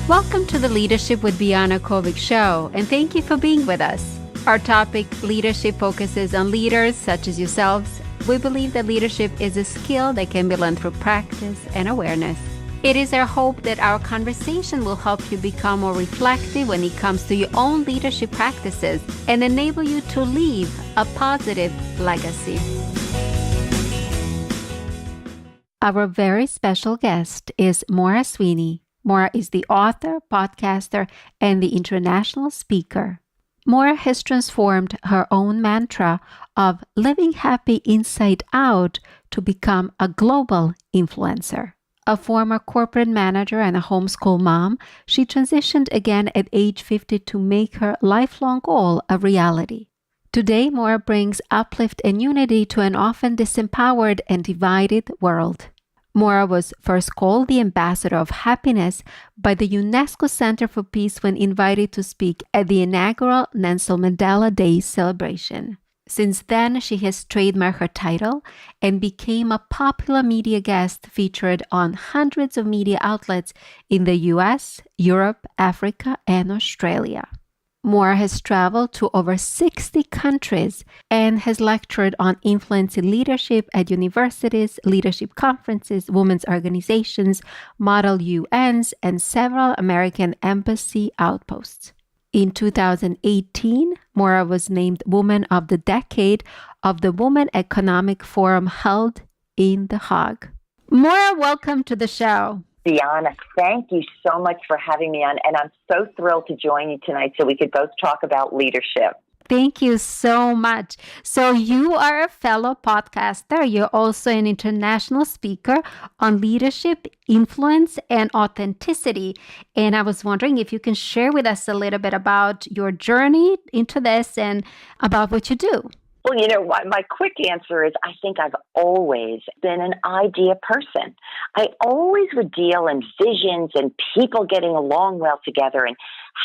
Welcome to the Leadership with Biana Kovic Show, and thank you for being with us. Our topic, leadership, focuses on leaders such as yourselves. We believe that leadership is a skill that can be learned through practice and awareness. It is our hope that our conversation will help you become more reflective when it comes to your own leadership practices and enable you to leave a positive legacy. Our very special guest is Maura Sweeney. Maura is the author, podcaster, and the international speaker. Maura has transformed her own mantra of living happy inside out to become a global influencer. A former corporate manager and a homeschool mom, she transitioned again at age 50 to make her lifelong goal a reality. Today, Maura brings uplift and unity to an often disempowered and divided world. Maura was first called the Ambassador of Happiness by the UNESCO Center for Peace when invited to speak at the inaugural Nelson Mandela Day celebration. Since then, she has trademarked her title and became a popular media guest featured on hundreds of media outlets in the US, Europe, Africa, and Australia. Maura has traveled to over 60 countries and has lectured on influencing leadership at universities, leadership conferences, women's organizations, model UNs, and several American embassy outposts. In 2018, Maura was named Woman of the Decade of the Women Economic Forum held in The Hague. Maura, welcome to the show. Biana, thank you so much for having me on, and I'm so thrilled to join you tonight so we could both talk about leadership. Thank you so much. So you are a fellow podcaster. You're also an international speaker on leadership, influence, and authenticity. And I was wondering if you can share with us a little bit about your journey into this and about what you do. Well, you know, my quick answer is I think I've always been an idea person. I always would deal in visions and people getting along well together and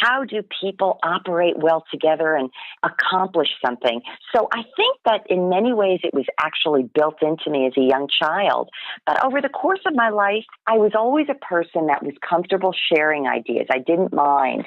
how do people operate well together and accomplish something. So I think that in many ways it was actually built into me as a young child. But over the course of my life, I was always a person that was comfortable sharing ideas. I didn't mind.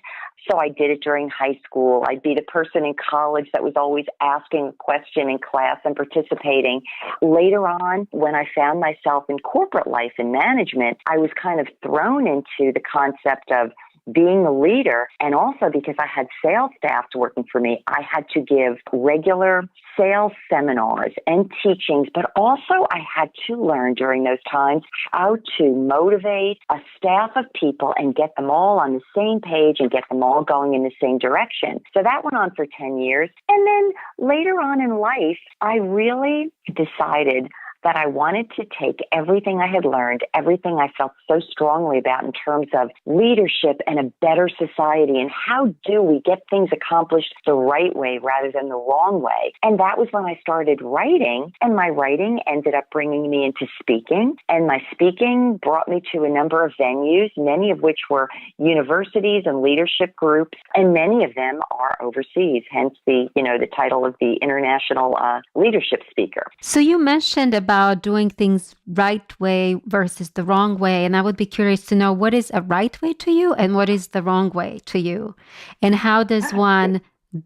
So I did it during high school. I'd be the person in college that was always asking a question in class and participating. Later on, when I found myself in corporate life and management, I was kind of thrown into the concept of being a leader, and also because I had sales staff working for me, I had to give regular sales seminars and teachings, but also I had to learn during those times how to motivate a staff of people and get them all on the same page and get them all going in the same direction. So that went on for 10 years. And then later on in life, I really decided that I wanted to take everything I had learned, everything I felt so strongly about in terms of leadership and a better society, and how do we get things accomplished the right way rather than the wrong way. And that was when I started writing, and my writing ended up bringing me into speaking, and my speaking brought me to a number of venues, many of which were universities and leadership groups, and many of them are overseas, hence the title of the international leadership speaker. So you mentioned about doing things right way versus the wrong way. And I would be curious to know, what is a right way to you and what is the wrong way to you? And how does one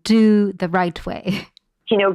do the right way?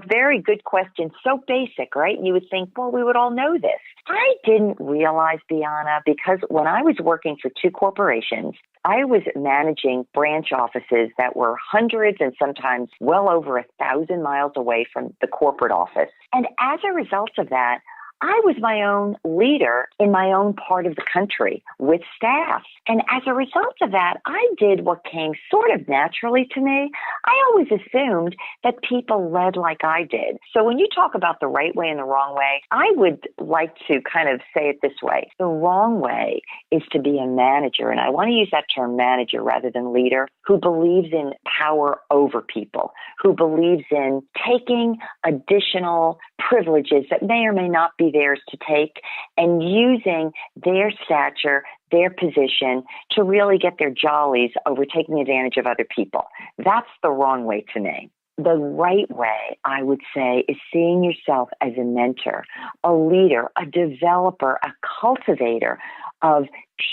Very good question. So basic, right? You would think, well, we would all know this. I didn't realize, Biana, because when I was working for two corporations, I was managing branch offices that were hundreds and sometimes well over 1,000 miles away from the corporate office. And as a result of that, I was my own leader in my own part of the country with staff. And as a result of that, I did what came sort of naturally to me. I always assumed that people led like I did. So when you talk about the right way and the wrong way, I would like to kind of say it this way. The wrong way is to be a manager, and I want to use that term manager rather than leader, who believes in power over people, who believes in taking additional privileges that may or may not be theirs to take and using their stature, their position to really get their jollies over taking advantage of other people. That's the wrong way to me. The right way, I would say, is seeing yourself as a mentor, a leader, a developer, a cultivator of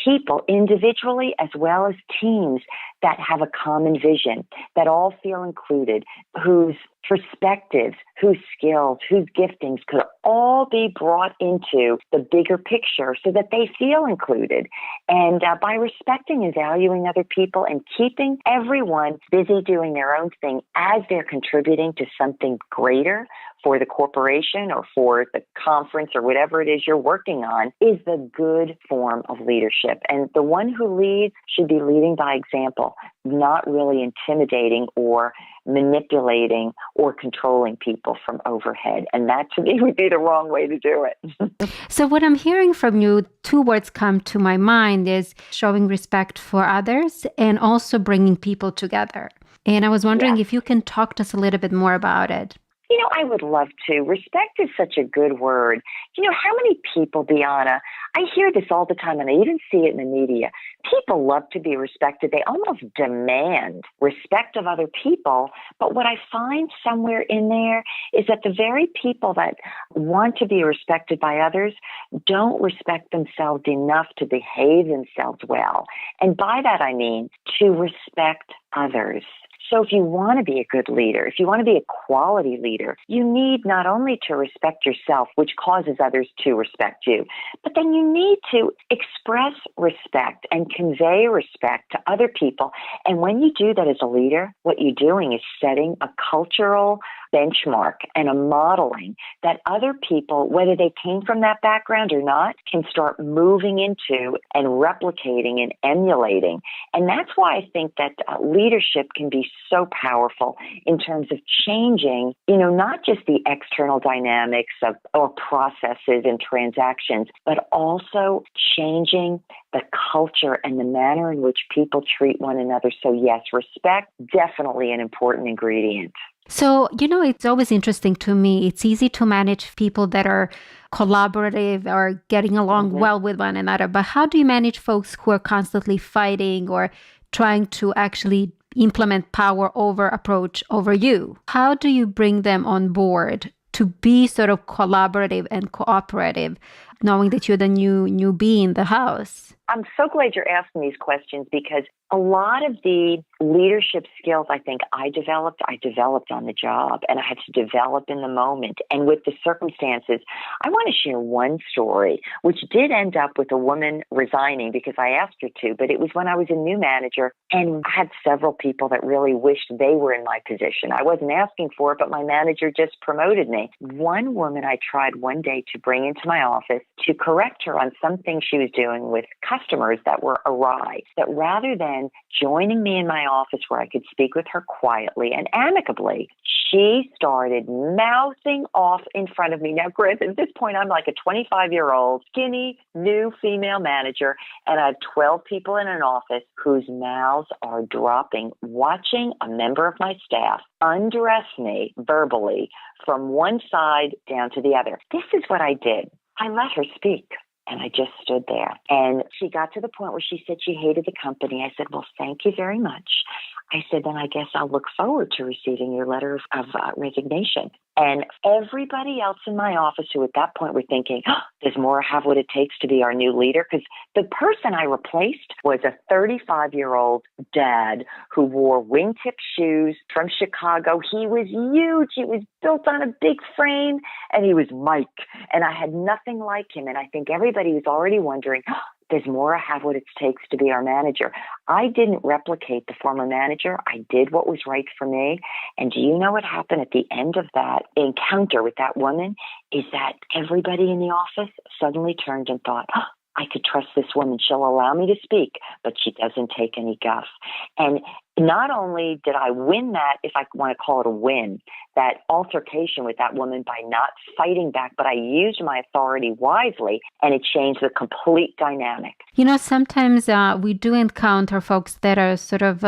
people individually as well as teams that have a common vision, that all feel included, whose perspectives, whose skills, whose giftings could all be brought into the bigger picture so that they feel included. And by respecting and valuing other people and keeping everyone busy doing their own thing as they're contributing to something greater for the corporation or for the conference or whatever it is you're working on is the good form of leadership. And the one who leads should be leading by example, not really intimidating or manipulating or controlling people from overhead. And that to me would be the wrong way to do it. So what I'm hearing from you, two words come to my mind is showing respect for others and also bringing people together. And I was wondering if you can talk to us a little bit more about it. You know, I would love to. Respect is such a good word. You know, how many people, Biana, I hear this all the time, and I even see it in the media. People love to be respected. They almost demand respect of other people. But what I find somewhere in there is that the very people that want to be respected by others don't respect themselves enough to behave themselves well. And by that, I mean to respect others. So if you want to be a good leader, if you want to be a quality leader, you need not only to respect yourself, which causes others to respect you, but then you need to express respect and convey respect to other people. And when you do that as a leader, what you're doing is setting a cultural benchmark and a modeling that other people, whether they came from that background or not, can start moving into and replicating and emulating. And that's why I think that leadership can be so powerful in terms of changing, not just the external dynamics of or processes and transactions, but also changing the culture and the manner in which people treat one another. So yes, respect, definitely an important ingredient. So, it's always interesting to me. It's easy to manage people that are collaborative or getting along well with one another. But how do you manage folks who are constantly fighting or trying to actually implement power over approach over you? How do you bring them on board to be sort of collaborative and cooperative, knowing that you're the newbie in the house? I'm so glad you're asking these questions because a lot of the leadership skills I think I developed on the job, and I had to develop in the moment. And with the circumstances, I want to share one story, which did end up with a woman resigning because I asked her to, but it was when I was a new manager, and I had several people that really wished they were in my position. I wasn't asking for it, but my manager just promoted me. One woman I tried one day to bring into my office to correct her on something she was doing with customers that were awry, that rather than joining me in my office where I could speak with her quietly and amicably, she started mouthing off in front of me. Now, granted, at this point, I'm like a 25-year-old, skinny, new female manager, and I have 12 people in an office whose mouths are dropping, watching a member of my staff undress me verbally from one side down to the other. This is what I did. I let her speak. And I just stood there. And she got to the point where she said she hated the company. I said, well, thank you very much. I said, then I guess I'll look forward to receiving your letter of resignation. And everybody else in my office who at that point were thinking, does Maura have what it takes to be our new leader? Because the person I replaced was a 35-year-old dad who wore wingtip shoes from Chicago. He was huge. He was built on a big frame, and he was Mike. And I had nothing like him. And I think everybody was already wondering, does Maura have what it takes to be our manager? I didn't replicate the former manager. I did what was right for me. And do you know what happened at the end of that encounter with that woman? Is that everybody in the office suddenly turned and thought, I could trust this woman. She'll allow me to speak, but she doesn't take any guff. And not only did I win that, if I want to call it a win, that altercation with that woman by not fighting back, but I used my authority wisely, and it changed the complete dynamic. Sometimes we do encounter folks that are sort of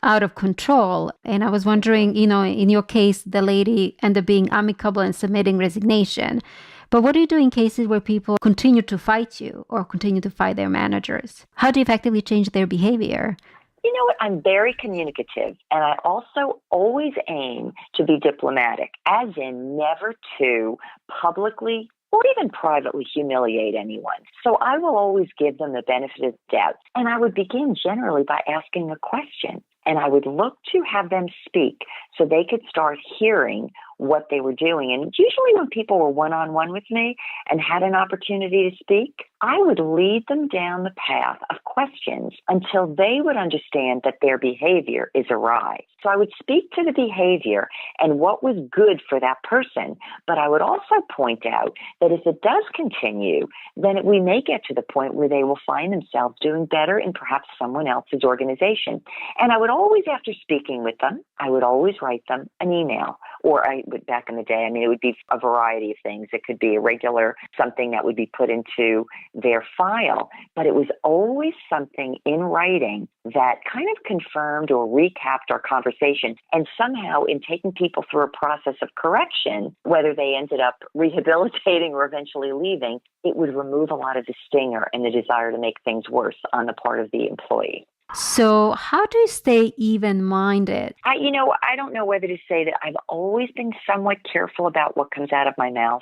out of control. And I was wondering, in your case, the lady ended up being amicable and submitting resignation. But what do you do in cases where people continue to fight you or continue to fight their managers? How do you effectively change their behavior? You know what? I'm very communicative, and I also always aim to be diplomatic, as in never to publicly or even privately humiliate anyone. So I will always give them the benefit of the doubt. And I would begin generally by asking a question. And I would look to have them speak so they could start hearing what they were doing. And usually when people were one-on-one with me and had an opportunity to speak, I would lead them down the path of questions until they would understand that their behavior is awry. So I would speak to the behavior and what was good for that person, but I would also point out that if it does continue, then we may get to the point where they will find themselves doing better in perhaps someone else's organization. And I would always, after speaking with them, I would always write them an email. Or I would, back in the day, I mean, it would be a variety of things. It could be a regular, something that would be put into their file, but it was always something in writing that kind of confirmed or recapped our conversation. And somehow in taking people through a process of correction, whether they ended up rehabilitating or eventually leaving, it would remove a lot of the stinger and the desire to make things worse on the part of the employee. So how do you stay even-minded? I don't know whether to say that I've always been somewhat careful about what comes out of my mouth,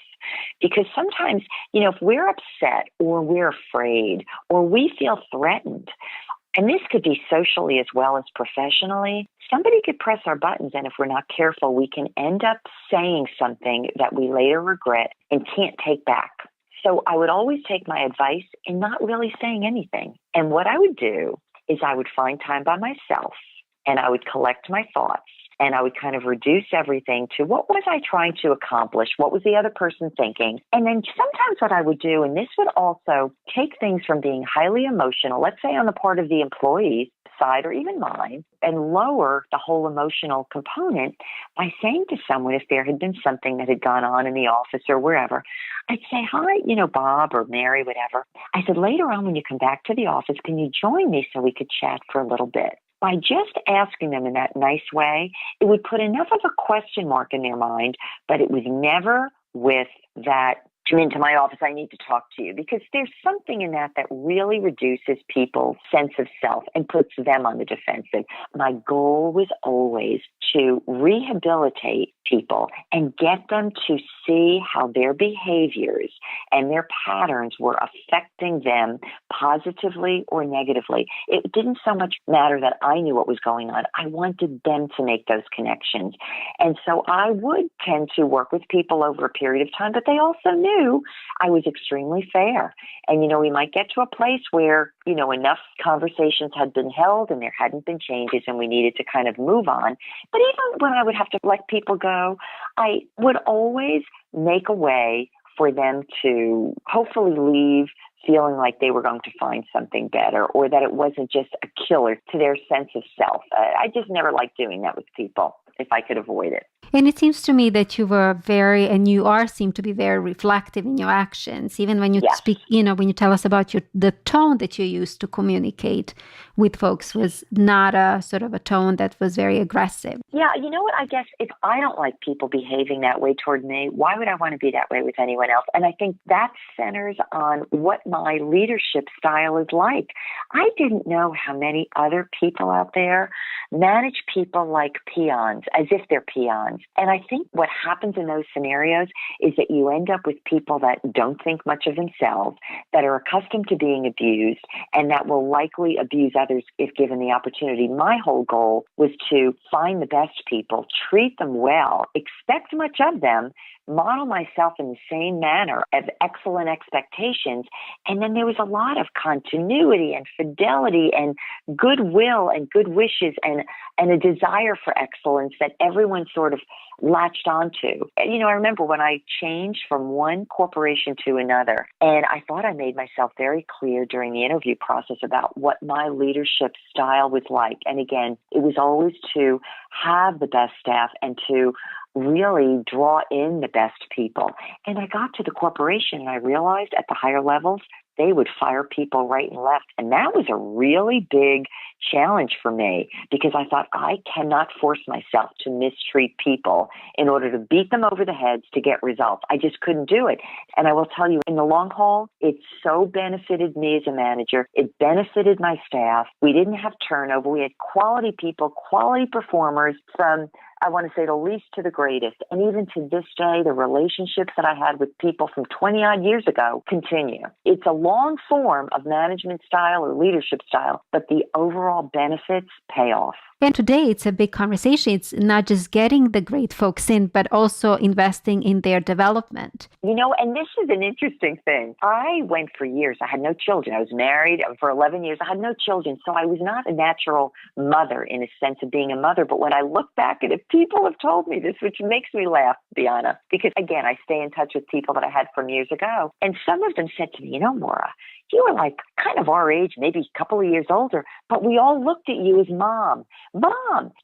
because sometimes, if we're upset or we're afraid or we feel threatened, and this could be socially as well as professionally, somebody could press our buttons, and if we're not careful, we can end up saying something that we later regret and can't take back. So I would always take my advice in not really saying anything. And what I would do is I would find time by myself and I would collect my thoughts and I would kind of reduce everything to what was I trying to accomplish? What was the other person thinking? And then sometimes what I would do, and this would also take things from being highly emotional, let's say on the part of the employee's side or even mine, and lower the whole emotional component by saying to someone, if there had been something that had gone on in the office or wherever, I'd say, hi, Bob or Mary, whatever. I said, later on when you come back to the office, can you join me so we could chat for a little bit? By just asking them in that nice way, it would put enough of a question mark in their mind, but it was never with that, come into my office, I need to talk to you, because there's something in that really reduces people's sense of self and puts them on the defensive. My goal was always to rehabilitate people and get them to see how their behaviors and their patterns were affecting them positively or negatively. It didn't so much matter that I knew what was going on. I wanted them to make those connections. And so I would tend to work with people over a period of time, but they also knew I was extremely fair. And, we might get to a place where, enough conversations had been held and there hadn't been changes and we needed to kind of move on. But even when I would have to let people go, I would always make a way for them to hopefully leave feeling like they were going to find something better, or that it wasn't just a killer to their sense of self. I just never liked doing that with people if I could avoid it. And it seems to me that you seem to be very reflective in your actions, even when you speak, when you tell us about the tone that you use to communicate with folks was not a sort of a tone that was very aggressive. Yeah, you know what? I guess if I don't like people behaving that way toward me, why would I want to be that way with anyone else? And I think that centers on what my leadership style is like. I didn't know how many other people out there manage people like peons, as if they're peons. And I think what happens in those scenarios is that you end up with people that don't think much of themselves, that are accustomed to being abused, and that will likely abuse others if given the opportunity. My whole goal was to find the best people, treat them well, expect much of them, model myself in the same manner of excellent expectations. And then there was a lot of continuity and fidelity and goodwill and good wishes and a desire for excellence that everyone sort of latched onto. And, I remember when I changed from one corporation to another, and I thought I made myself very clear during the interview process about what my leadership style was like. And again, it was always to have the best staff and to really draw in the best people. And I got to the corporation and I realized at the higher levels, they would fire people right and left. And that was a really big challenge for me because I thought I cannot force myself to mistreat people in order to beat them over the heads to get results. I just couldn't do it. And I will tell you, in the long haul, it so benefited me as a manager. It benefited my staff. We didn't have turnover. We had quality people, quality performers from I want to say the least to the greatest. And even to this day, the relationships that I had with people from 20 odd years ago continue. It's a long form of management style or leadership style, but the overall benefits pay off. And today it's a big conversation. It's not just getting the great folks in, but also investing in their development. And this is an interesting thing. I went for years. I had no children. I was married for 11 years. I had no children. So I was not a natural mother in a sense of being a mother. But when I look back at it, people have told me this, which makes me laugh, Biana, because again, I stay in touch with people that I had from years ago. And some of them said to me, Maura, you were like kind of our age, maybe a couple of years older, but we all looked at you as mom.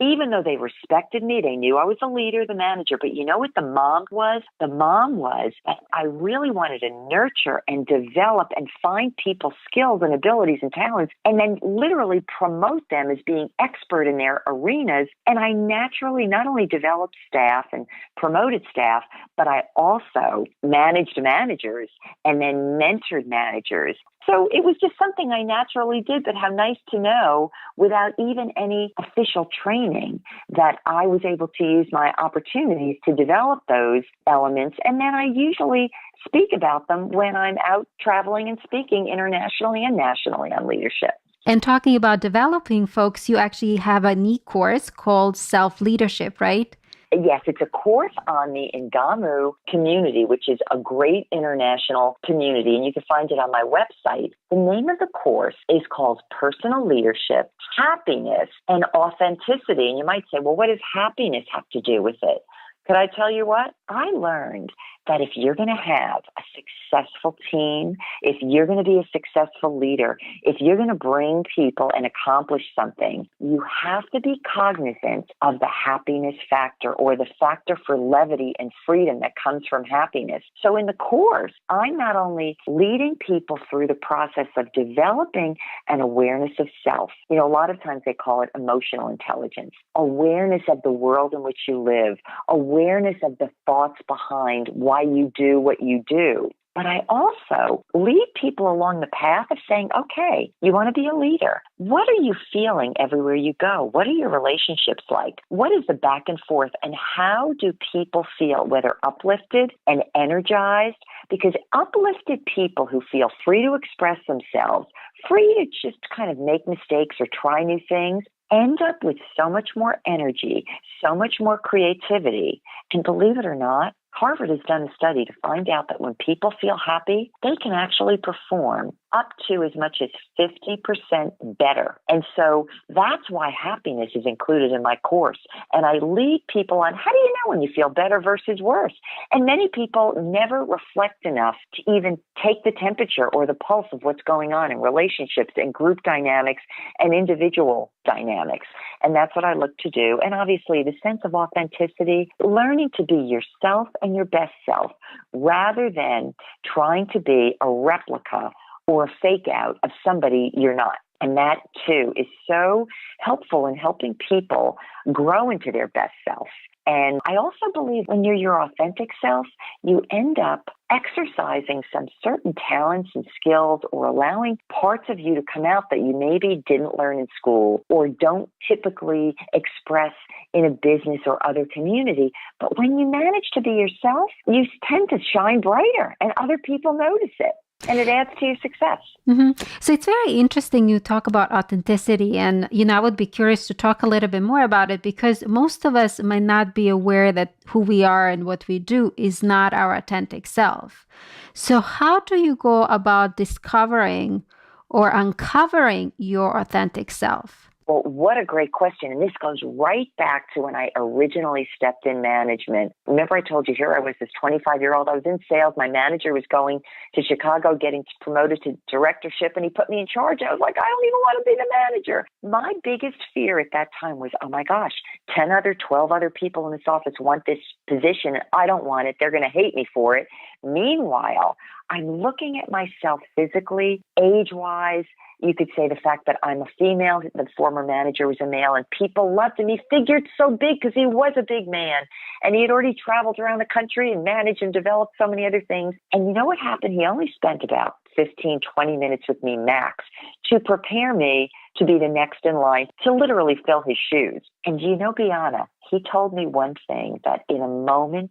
Even though they respected me, they knew I was the leader, the manager. But you know what the mom was? The mom was that I really wanted to nurture and develop and find people's skills and abilities and talents and then literally promote them as being expert in their arenas. And I naturally not only developed staff and promoted staff, but I also managed managers and then mentored managers. So it was just something I naturally did, but how nice to know without even any official training that I was able to use my opportunities to develop those elements. And then I usually speak about them when I'm out traveling and speaking internationally and nationally on leadership. And talking about developing folks, you actually have an e-course called Self-Leadership, right? Yes, it's a course on the Ngamu community, which is a great international community, and you can find it on my website. The name of the course is called Personal Leadership, Happiness, and Authenticity. And you might say, well, what does happiness have to do with it? Could I tell you what? I learned that if you're going to have a successful team, if you're going to be a successful leader, if you're going to bring people and accomplish something, you have to be cognizant of the happiness factor or the factor for levity and freedom that comes from happiness. So in the course, I'm not only leading people through the process of developing an awareness of self. A lot of times they call it emotional intelligence, awareness of the world in which you live, awareness of the thoughts behind why you do what you do. But I also lead people along the path of saying, okay, you want to be a leader. What are you feeling everywhere you go? What are your relationships like? What is the back and forth? And how do people feel, whether uplifted and energized? Because uplifted people who feel free to express themselves, free to just kind of make mistakes or try new things, end up with so much more energy, so much more creativity. And believe it or not, Harvard has done a study to find out that when people feel happy, they can actually perform up to as much as 50% better. And so that's why happiness is included in my course. And I lead people on how do you know when you feel better versus worse? And many people never reflect enough to even take the temperature or the pulse of what's going on in relationships and group dynamics and individual dynamics. And that's what I look to do. And obviously the sense of authenticity, learning to be yourself and your best self rather than trying to be a replica or a fake out of somebody you're not. And that, too, is so helpful in helping people grow into their best self. And I also believe when you're your authentic self, you end up exercising some certain talents and skills or allowing parts of you to come out that you maybe didn't learn in school or don't typically express in a business or other community. But when you manage to be yourself, you tend to shine brighter and other people notice it. And it adds to your success. Mm-hmm. So it's very interesting you talk about authenticity. And, I would be curious to talk a little bit more about it because most of us might not be aware that who we are and what we do is not our authentic self. So how do you go about discovering or uncovering your authentic self? Well, what a great question. And this goes right back to when I originally stepped in management. Remember I told you here I was this 25-year-old. I was in sales. My manager was going to Chicago, getting promoted to directorship, and he put me in charge. I was like, I don't even want to be the manager. My biggest fear at that time was, oh my gosh, 12 other people in this office want this position. I don't want it. They're going to hate me for it. Meanwhile, I'm looking at myself physically, age-wise. You could say the fact that I'm a female, the former manager was a male, and people loved him. He figured so big because he was a big man, and he had already traveled around the country and managed and developed so many other things. And you know what happened? He only spent about 15, 20 minutes with me max to prepare me to be the next in line to literally fill his shoes. And Biana, he told me one thing that in a moment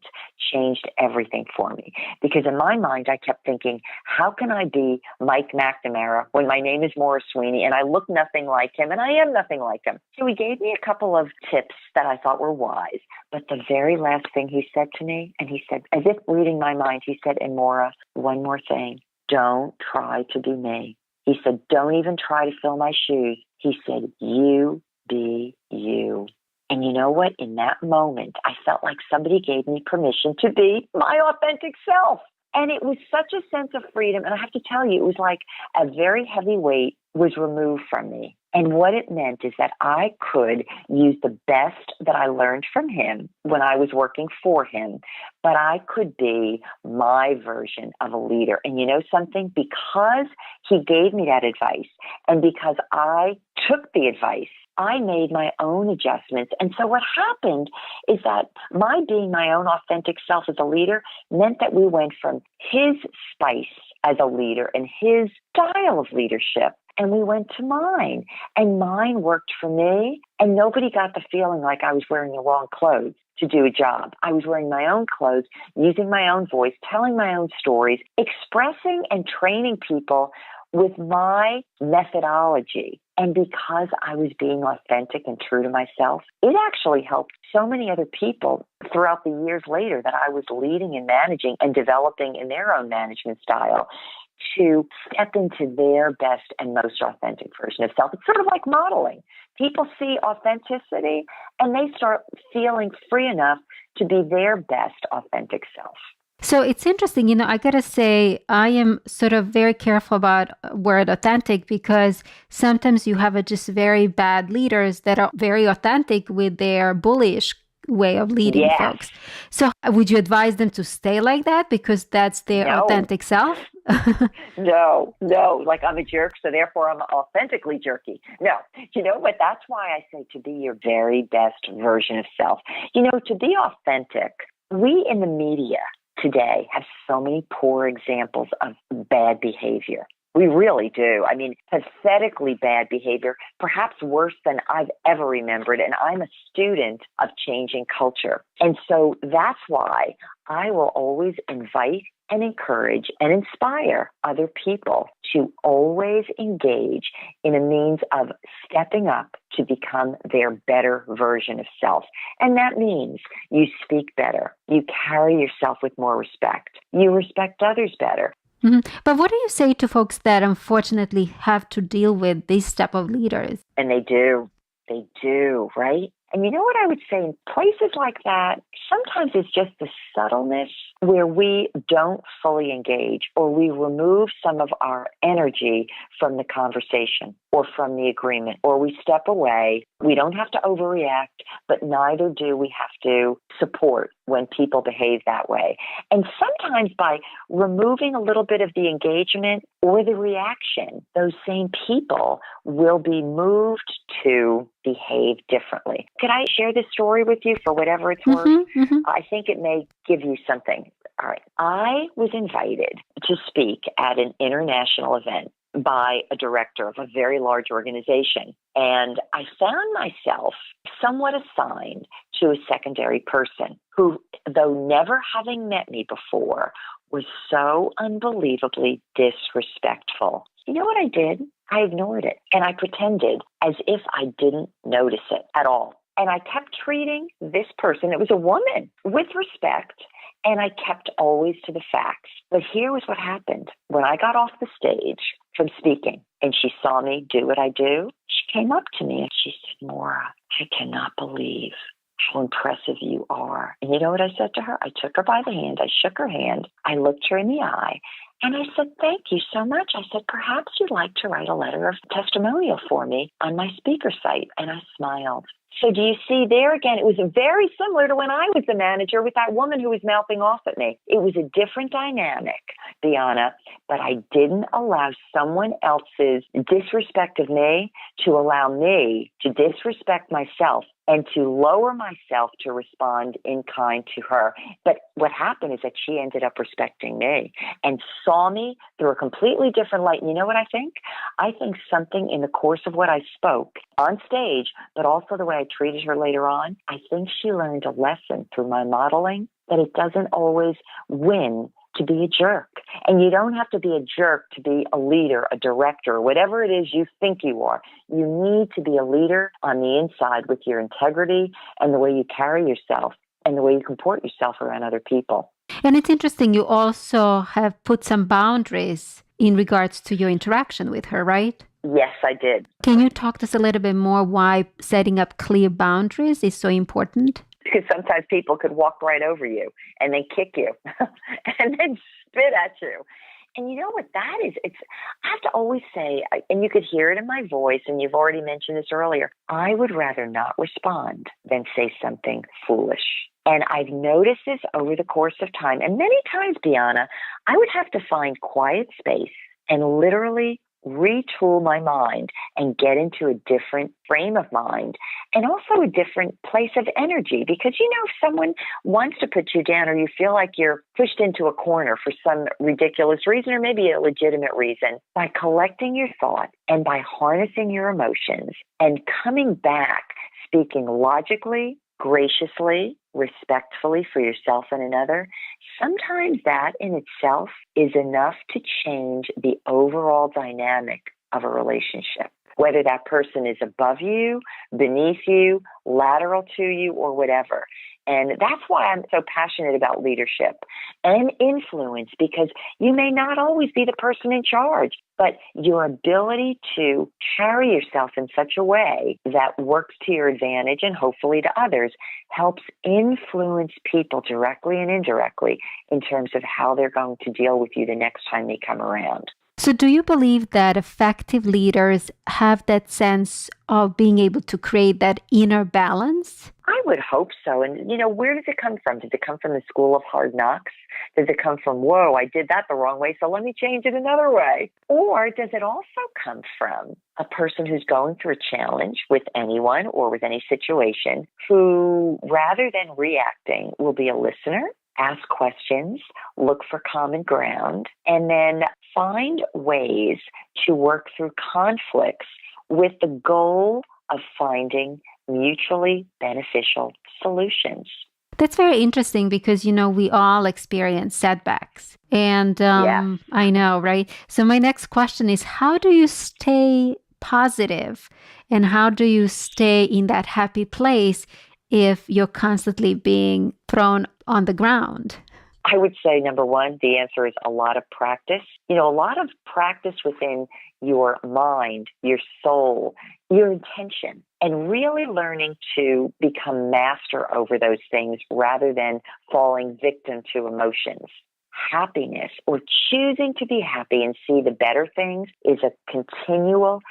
changed everything for me. Because in my mind, I kept thinking, how can I be Mike McNamara when my name is Maura Sweeney and I look nothing like him and I am nothing like him? So he gave me a couple of tips that I thought were wise. But the very last thing he said to me, and he said, as if reading my mind, he said, and Maura, one more thing, don't try to be me. He said, don't even try to fill my shoes. He said, you be you. And you know what? In that moment, I felt like somebody gave me permission to be my authentic self. And it was such a sense of freedom. And I have to tell you, it was like a very heavy weight was removed from me. And what it meant is that I could use the best that I learned from him when I was working for him, but I could be my version of a leader. And you know something? Because he gave me that advice and because I took the advice, I made my own adjustments. And so what happened is that my being my own authentic self as a leader meant that we went from his spice as a leader and his style of leadership, and we went to mine. And mine worked for me, and nobody got the feeling like I was wearing the wrong clothes to do a job. I was wearing my own clothes, using my own voice, telling my own stories, expressing and training people with my methodology. And because I was being authentic and true to myself, it actually helped so many other people throughout the years later that I was leading and managing and developing in their own management style to step into their best and most authentic version of self. It's sort of like modeling. People see authenticity and they start feeling free enough to be their best authentic self. So it's interesting, I gotta say, I am sort of very careful about word authentic because sometimes you have just very bad leaders that are very authentic with their bullish way of leading folks. So would you advise them to stay like that because that's their authentic self? No, like I'm a jerk, so therefore I'm authentically jerky. No, you know what? That's why I say to be your very best version of self. To be authentic, we in the media today have so many poor examples of bad behavior. We really do. I mean, pathetically bad behavior, perhaps worse than I've ever remembered. And I'm a student of changing culture. And so that's why I will always invite and encourage and inspire other people to always engage in a means of stepping up to become their better version of self. And that means you speak better, you carry yourself with more respect, you respect others better. Mm-hmm. But what do you say to folks that unfortunately have to deal with these type of leaders? And they do, right? And you know what I would say in places like that, sometimes it's just the subtleness where we don't fully engage or we remove some of our energy from the conversation or from the agreement, or we step away. We don't have to overreact, but neither do we have to support when people behave that way. And sometimes by removing a little bit of the engagement or the reaction, those same people will be moved to behave differently. Could I share this story with you for whatever it's worth? Mm-hmm. I think it may give you something. All right. I was invited to speak at an international event by a director of a very large organization. And I found myself somewhat assigned to a secondary person who, though never having met me before, was so unbelievably disrespectful. You know what I did? I ignored it and I pretended as if I didn't notice it at all. And I kept treating this person, it was a woman, with respect, and I kept always to the facts. But here was what happened. When I got off the stage from speaking and she saw me do what I do, she came up to me and she said, Maura, I cannot believe how impressive you are. And you know what I said to her? I took her by the hand. I shook her hand. I looked her in the eye. And I said, thank you so much. I said, perhaps you'd like to write a letter of testimonial for me on my speaker site. And I smiled. So do you see there again, it was very similar to when I was the manager with that woman who was mouthing off at me. It was a different dynamic, Biana, but I didn't allow someone else's disrespect of me to allow me to disrespect myself and to lower myself to respond in kind to her. But what happened is that she ended up respecting me and saw me through a completely different light. And you know what I think? I think something in the course of what I spoke on stage, but also the way I I treated her later on, I think she learned a lesson through my modeling that it doesn't always win to be a jerk. And you don't have to be a jerk to be a leader, a director, whatever it is you think you are. You need to be a leader on the inside with your integrity and the way you carry yourself and the way you comport yourself around other people. And it's interesting, you also have put some boundaries in regards to your interaction with her, right? Yes, I did. Can you talk to us a little bit more why setting up clear boundaries is so important? Because sometimes people could walk right over you and then kick you and then spit at you. And you know what that is? I have to always say, and you could hear it in my voice, and you've already mentioned this earlier, I would rather not respond than say something foolish. And I've noticed this over the course of time. And many times, Biana, I would have to find quiet space and literally retool my mind and get into a different frame of mind and also a different place of energy. Because, if someone wants to put you down or you feel like you're pushed into a corner for some ridiculous reason or maybe a legitimate reason, by collecting your thought and by harnessing your emotions and coming back, speaking logically, graciously, respectfully for yourself and another, sometimes that in itself is enough to change the overall dynamic of a relationship. Whether that person is above you, beneath you, lateral to you, or whatever. And that's why I'm so passionate about leadership and influence, because you may not always be the person in charge, but your ability to carry yourself in such a way that works to your advantage and hopefully to others helps influence people directly and indirectly in terms of how they're going to deal with you the next time they come around. So do you believe that effective leaders have that sense of being able to create that inner balance? I would hope so. And, where does it come from? Does it come from the school of hard knocks? Does it come from, whoa, I did that the wrong way, so let me change it another way? Or does it also come from a person who's going through a challenge with anyone or with any situation who, rather than reacting, will be a listener, ask questions, look for common ground, and then find ways to work through conflicts with the goal of finding mutually beneficial solutions. That's very interesting because, we all experience setbacks. And Yeah. I know, right? So my next question is, how do you stay positive and how do you stay in that happy place if you're constantly being thrown on the ground? I would say, number one, the answer is a lot of practice. A lot of practice within your mind, your soul, your intention, and really learning to become master over those things rather than falling victim to emotions. Happiness or choosing to be happy and see the better things is a continual,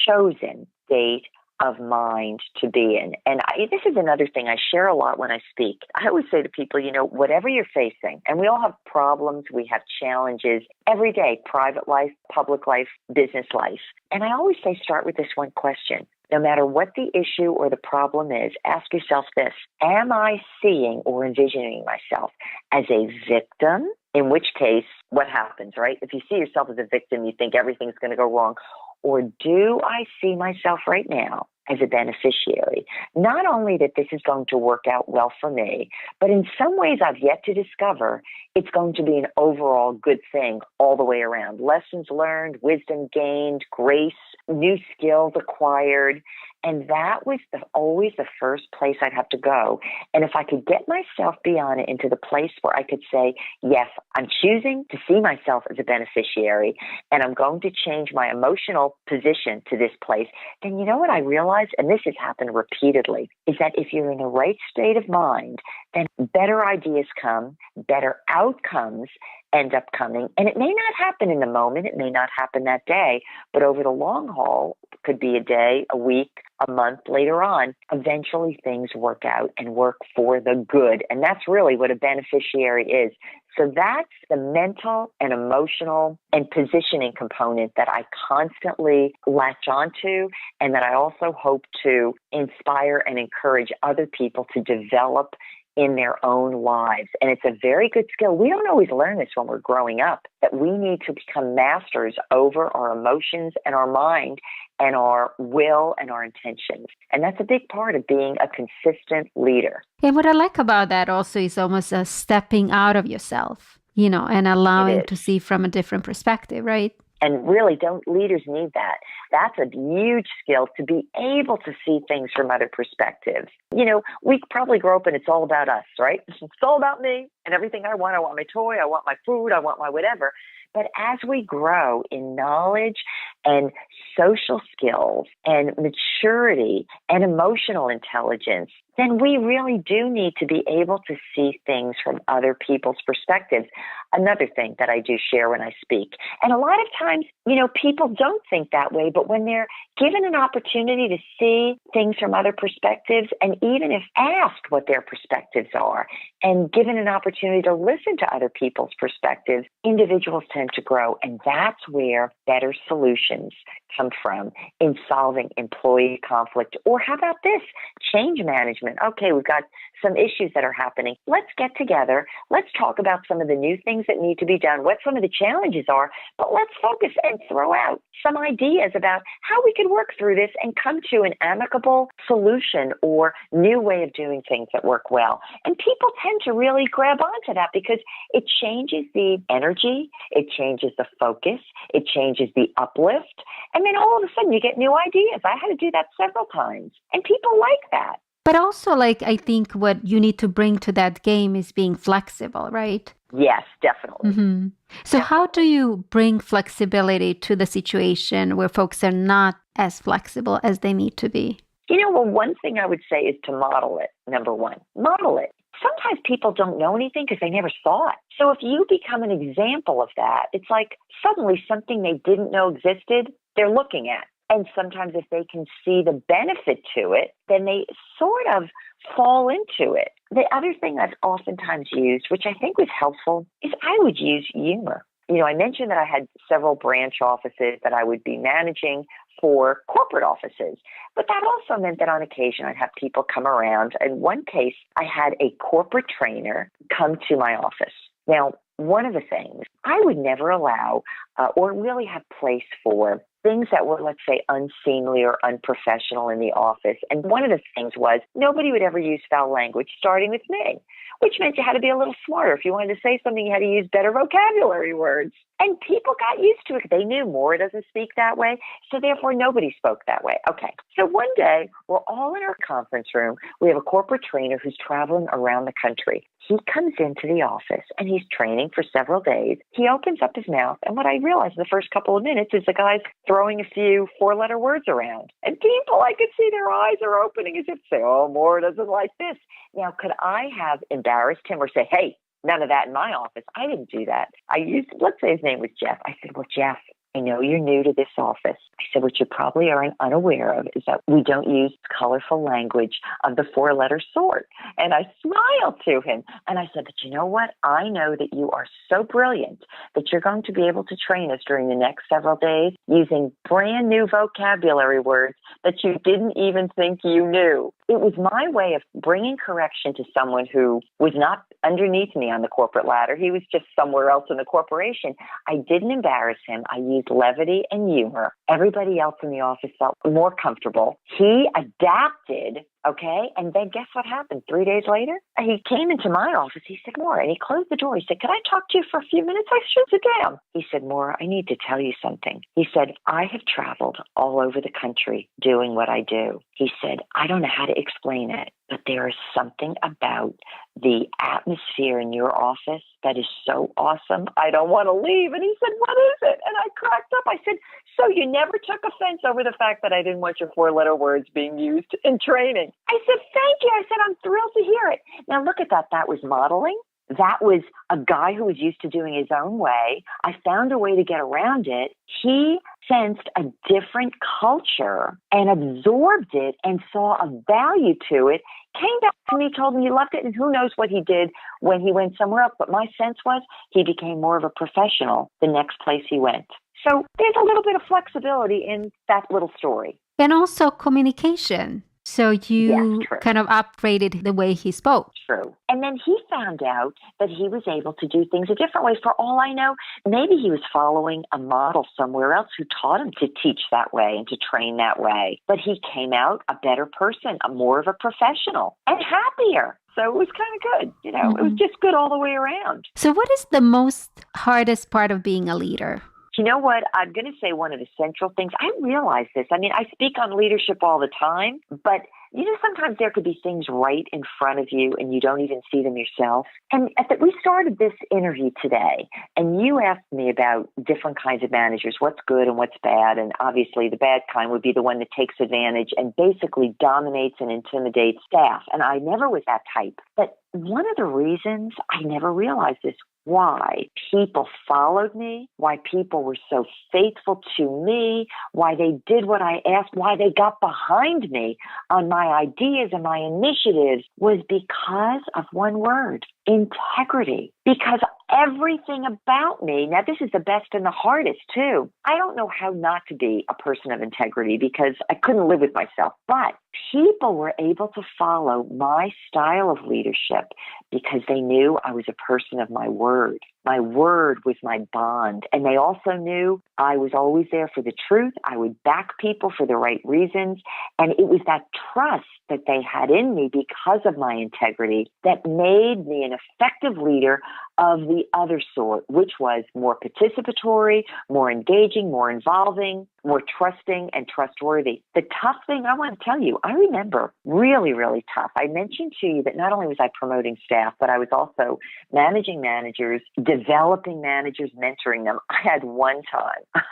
chosen state of mind to be in. And this is another thing I share a lot when I speak. I always say to people, whatever you're facing, and we all have problems, we have challenges every day, private life, public life, business life. And I always say, start with this one question. No matter what the issue or the problem is, ask yourself this: am I seeing or envisioning myself as a victim? In which case, what happens, right? If you see yourself as a victim, you think everything's going to go wrong. Or do I see myself right now as a beneficiary? Not only that this is going to work out well for me, but in some ways I've yet to discover it's going to be an overall good thing all the way around. Lessons learned, wisdom gained, grace, new skills acquired. And that was always the first place I'd have to go. And if I could get myself, Biana, into the place where I could say, yes, I'm choosing to see myself as a beneficiary, and I'm going to change my emotional position to this place, then you know what I realized, and this has happened repeatedly, is that if you're in the right state of mind, then better ideas come, better outcomes end up coming. And it may not happen in the moment, it may not happen that day, but over the long haul, it could be a day, a week, a month later on, eventually things work out and work for the good. And that's really what a beneficiary is. So that's the mental and emotional and positioning component that I constantly latch onto, and that I also hope to inspire and encourage other people to develop in their own lives. And it's a very good skill. We don't always learn this when we're growing up, that we need to become masters over our emotions and our mind and our will and our intentions. And that's a big part of being a consistent leader. And what I like about that also is almost a stepping out of yourself, and allowing to see from a different perspective, right? And really, leaders need that. That's a huge skill, to be able to see things from other perspectives. We probably grow up and it's all about us, right? It's all about me and everything I want. I want my toy, I want my food, I want my whatever. But as we grow in knowledge and social skills and maturity and emotional intelligence, then we really do need to be able to see things from other people's perspectives. Another thing that I do share when I speak. And a lot of times, people don't think that way, but when they're given an opportunity to see things from other perspectives, and even if asked what their perspectives are, and given an opportunity to listen to other people's perspectives, individuals tend to grow. And that's where better solutions come from in solving employee conflict. Or how about this? Change management. Okay, we've got some issues that are happening. Let's get together. Let's talk about some of the new things that need to be done, what some of the challenges are, but let's focus and throw out some ideas about how we can work through this and come to an amicable solution or new way of doing things that work well. And people tend to really grab onto that because it changes the energy, it changes the focus, it changes the uplift, and then all of a sudden you get new ideas. I had to do that several times, and people like that. But also, I think what you need to bring to that game is being flexible, right? Yes, definitely. Mm-hmm. So how do you bring flexibility to the situation where folks are not as flexible as they need to be? One thing I would say is to model it. Number one, model it. Sometimes people don't know anything because they never saw it. So if you become an example of that, it's like suddenly something they didn't know existed, they're looking at. And sometimes if they can see the benefit to it, then they sort of fall into it. The other thing I've oftentimes used, which I think was helpful, is I would use humor. I mentioned that I had several branch offices that I would be managing for corporate offices. But that also meant that on occasion I'd have people come around. In one case, I had a corporate trainer come to my office. Now, one of the things I would never allow or really have place for things that were, let's say, unseemly or unprofessional in the office. And one of the things was nobody would ever use foul language, starting with me, which meant you had to be a little smarter. If you wanted to say something, you had to use better vocabulary words. And people got used to it. They knew Maura doesn't speak that way, so therefore nobody spoke that way. Okay, so one day we're all in our conference room. We have a corporate trainer who's traveling around the country. He comes into the office and he's training for several days. He opens up his mouth, and what I realized in the first couple of minutes is the guy's throwing a few four-letter words around. And people, I could see their eyes are opening as if to say, oh, Maura doesn't like this. Now, could I have embarrassed him or say, hey, none of that in my office? I didn't do that. Let's say his name was Jeff. I said, well, Jeff, I know you're new to this office. I said, what you probably are unaware of is that we don't use colorful language of the four-letter sort. And I smiled to him. And I said, but you know what? I know that you are so brilliant that you're going to be able to train us during the next several days using brand new vocabulary words that you didn't even think you knew. It was my way of bringing correction to someone who was not underneath me on the corporate ladder. He was just somewhere else in the corporation. I didn't embarrass him. I used levity and humor. Everybody else in the office felt more comfortable. He adapted, okay? And then guess what happened? 3 days later, he came into my office. He said, Maura, and he closed the door. He said, could I talk to you for a few minutes? I should sit down. He said, Maura, I need to tell you something. He said, I have traveled all over the country doing what I do. He said, I don't know how to explain it, but there is something about the atmosphere in your office that is so awesome. I don't want to leave. And he said, what is it? And I cracked up. I said, so you never took offense over the fact that I didn't want your four-letter words being used in training? I said, thank you. I said, I'm thrilled to hear it. Now look at that. That was modeling. That was a guy who was used to doing his own way. I found a way to get around it. He sensed a different culture and absorbed it and saw a value to it, came back to me, told me he loved it, and who knows what he did when he went somewhere else. But my sense was he became more of a professional the next place he went. So there's a little bit of flexibility in that little story. And also communication. So Yes, you true. kind of upgraded the way he spoke. True. And then he found out that he was able to do things a different way. For all I know, maybe he was following a model somewhere else who taught him to teach that way and to train that way. But he came out a better person, a more of a professional and happier. So it was kind of good. It was just good all the way around. So what is the most hardest part of being a leader? You know what? I'm going to say one of the central things. I realize this. I mean, I speak on leadership all the time, but sometimes there could be things right in front of you and you don't even see them yourself. And we started this interview today and you asked me about different kinds of managers, what's good and what's bad. And obviously the bad kind would be the one that takes advantage and basically dominates and intimidates staff. And I never was that type. But one of the reasons I never realized this, why people followed me, why people were so faithful to me, why they did what I asked, why they got behind me on my ideas and my initiatives was because of one word, integrity. Because everything about me, now this is the best and the hardest too. I don't know how not to be a person of integrity because I couldn't live with myself, but people were able to follow my style of leadership because they knew I was a person of my word. My word was my bond. And they also knew I was always there for the truth. I would back people for the right reasons. And it was that trust that they had in me because of my integrity that made me an effective leader of the other sort, which was more participatory, more engaging, more involving, more trusting and trustworthy. The tough thing I want to tell you, I remember really, really tough. I mentioned to you that not only was I promoting staff, but I was also managing managers, developing managers, mentoring them. I had one time,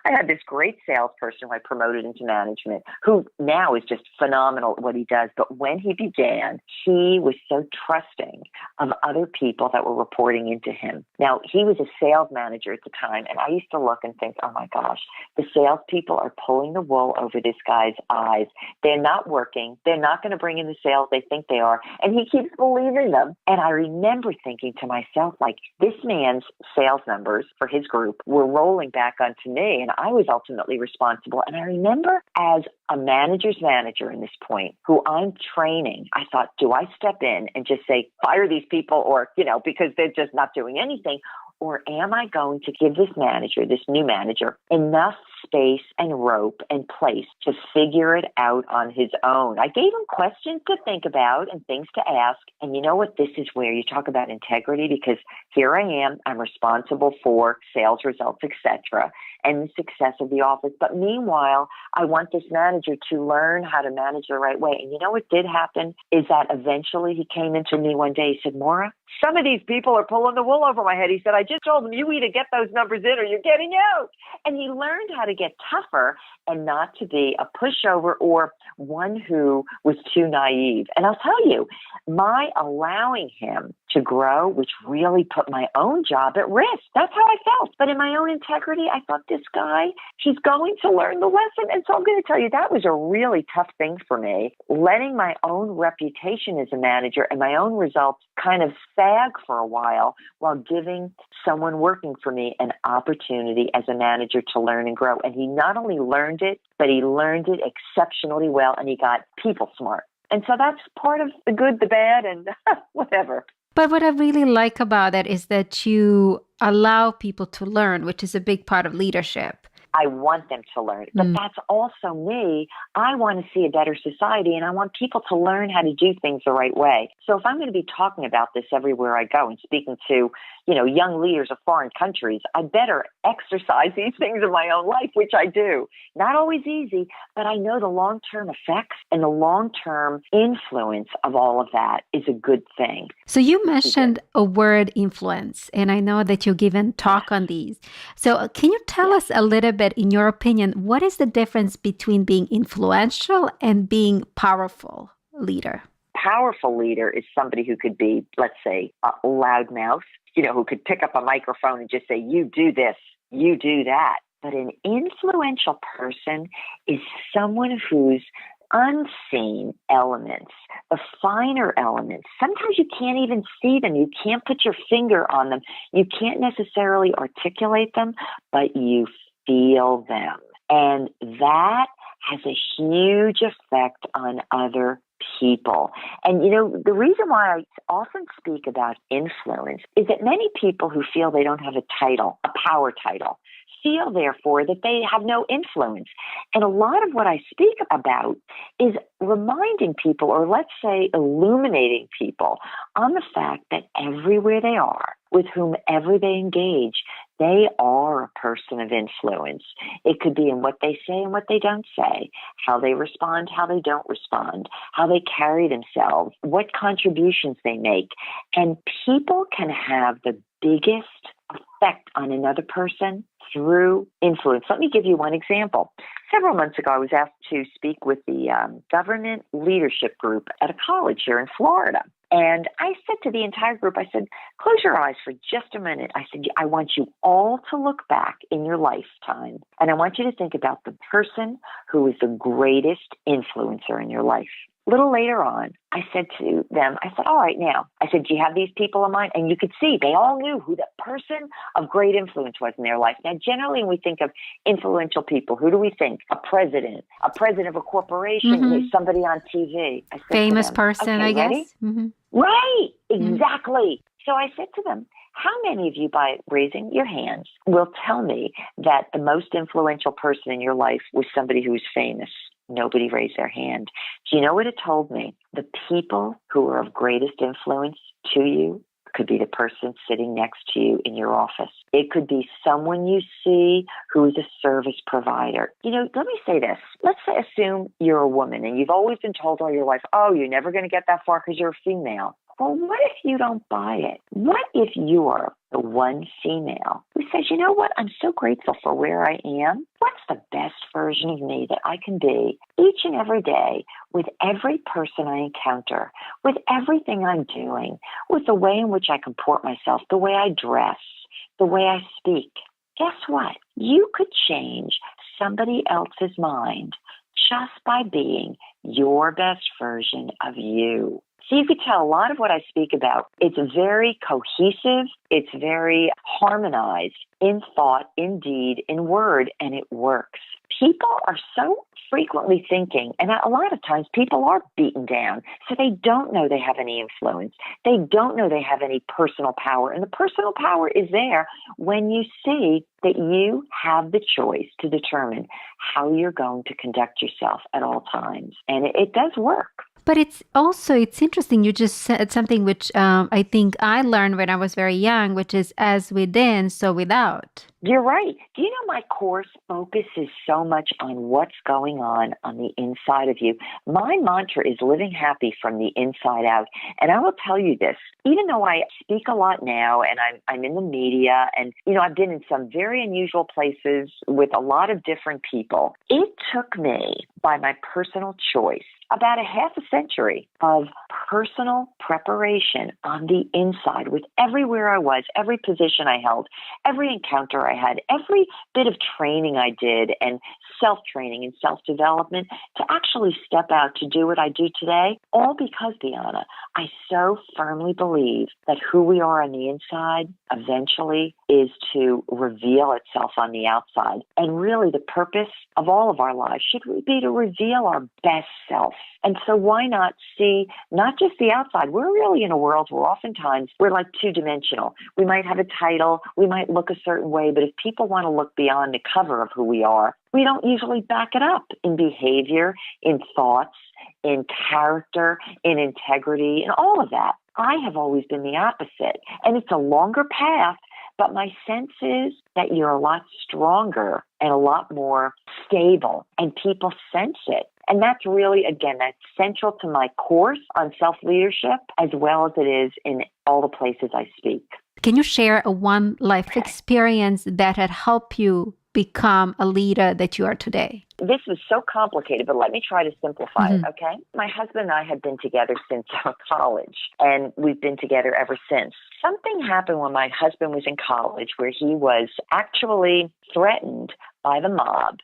I had this great salesperson who I promoted into management, who now is just phenomenal at what he does. But when he began, he was so trusting of other people that were reporting into him. Now, he was a sales manager at the time, and I used to look and think, oh my gosh, the salespeople are pulling the wool over this guy's eyes. They're not working. They're not going to bring in the sales they think they are. And he keeps believing them. And I remember thinking to myself, like, this man's sales numbers for his group were rolling back onto me, and I was ultimately responsible. And I remember as a manager's manager in this point, who I'm training, I thought, do I step in and just say, fire these people or, because they're just not doing anything? Or am I going to give this manager, this new manager, enough space and rope and place to figure it out on his own? I gave him questions to think about and things to ask. And you know what? This is where you talk about integrity, because here I am. I'm responsible for sales results, etc., and the success of the office. But meanwhile, I want this manager to learn how to manage the right way. And you know what did happen is that eventually he came into me one day. He said, Maura, some of these people are pulling the wool over my head. He said, I just told them you either get those numbers in or you're getting out. And he learned how to get tougher and not to be a pushover or one who was too naive. And I'll tell you, my allowing him to grow, which really put my own job at risk. That's how I felt. But in my own integrity, I thought, this guy, he's going to learn the lesson. And so I'm going to tell you, that was a really tough thing for me, letting my own reputation as a manager and my own results kind of sag for a while giving someone working for me an opportunity as a manager to learn and grow. And he not only learned it, but he learned it exceptionally well, and he got people smart. And so that's part of the good, the bad, and whatever. But what I really like about it is that you allow people to learn, which is a big part of leadership. I want them to learn. But that's also me. I want to see a better society, and I want people to learn how to do things the right way. So if I'm going to be talking about this everywhere I go and speaking to, young leaders of foreign countries, I better exercise these things in my own life, which I do. Not always easy, but I know the long-term effects and the long-term influence of all of that is a good thing. So you mentioned a word, influence, and I know that you've given talk on these. So can you tell us a little bit, in your opinion, what is the difference between being influential and being powerful leader? Powerful leader is somebody who could be, let's say, a loudmouth, who could pick up a microphone and just say, you do this, you do that. But an influential person is someone whose unseen elements, the finer elements, sometimes you can't even see them. You can't put your finger on them. You can't necessarily articulate them, but you feel them. And that has a huge effect on other people. And, the reason why I often speak about influence is that many people who feel they don't have a title, a power title, feel, therefore, that they have no influence. And a lot of what I speak about is reminding people, or let's say illuminating people, on the fact that everywhere they are, with whomever they engage, they are a person of influence. It could be in what they say and what they don't say, how they respond, how they don't respond, how they carry themselves, what contributions they make. And people can have the biggest effect on another person through influence. Let me give you one example. Several months ago, I was asked to speak with the government leadership group at a college here in Florida. And I said to the entire group, I said, close your eyes for just a minute. I said, I want you all to look back in your lifetime, and I want you to think about the person who is the greatest influencer in your life. A little later on, I said to them, I said, all right, now, I said, do you have these people in mind? And you could see they all knew who the person of great influence was in their life. Now, generally, when we think of influential people, who do we think? A president of a corporation, somebody on TV. I said famous to them, person, okay, I guess. Ready? Mm-hmm. Right, exactly. So I said to them, how many of you, by raising your hands, will tell me that the most influential person in your life was somebody who was famous? Nobody raised their hand. Do you know what it told me? The people who are of greatest influence to you could be the person sitting next to you in your office. It could be someone you see who is a service provider. Let me say this. Let's assume you're a woman and you've always been told all your life, oh, you're never going to get that far because you're a female. Well, what if you don't buy it? What if you are the one female who says, you know what, I'm so grateful for where I am. What's the best version of me that I can be each and every day with every person I encounter, with everything I'm doing, with the way in which I comport myself, the way I dress, the way I speak? Guess what? You could change somebody else's mind just by being your best version of you. So you could tell a lot of what I speak about, it's very cohesive, it's very harmonized in thought, in deed, in word, and it works. People are so frequently thinking, and a lot of times people are beaten down, so they don't know they have any influence. They don't know they have any personal power. And the personal power is there when you see that you have the choice to determine how you're going to conduct yourself at all times. And it does work. But it's interesting. You just said something which I think I learned when I was very young, which is as within, so without. You're right. Do you know my course focuses so much on what's going on the inside of you? My mantra is living happy from the inside out. And I will tell you this, even though I speak a lot now and I'm in the media and, I've been in some very unusual places with a lot of different people, it took me, by my personal choice, about a half a century of personal preparation on the inside with everywhere I was, every position I held, every encounter I had, every bit of training I did and self-training and self-development to actually step out to do what I do today, all because, Biana, I so firmly believe that who we are on the inside eventually is to reveal itself on the outside. And really the purpose of all of our lives should be to reveal our best self. And so why not see not just the outside? We're really in a world where oftentimes we're like two-dimensional. We might have a title, we might look a certain way, but if people want to look beyond the cover of who we are, we don't usually back it up in behavior, in thoughts, in character, in integrity, and all of that. I have always been the opposite. And it's a longer path, but my sense is that you're a lot stronger and a lot more stable, and people sense it. And that's really, again, that's central to my course on self-leadership, as well as it is in all the places I speak. Can you share a one life experience that had helped you become a leader that you are today? This was so complicated, but let me try to simplify it, okay? My husband and I had been together since college, and we've been together ever since. Something happened when my husband was in college where he was actually threatened by the mob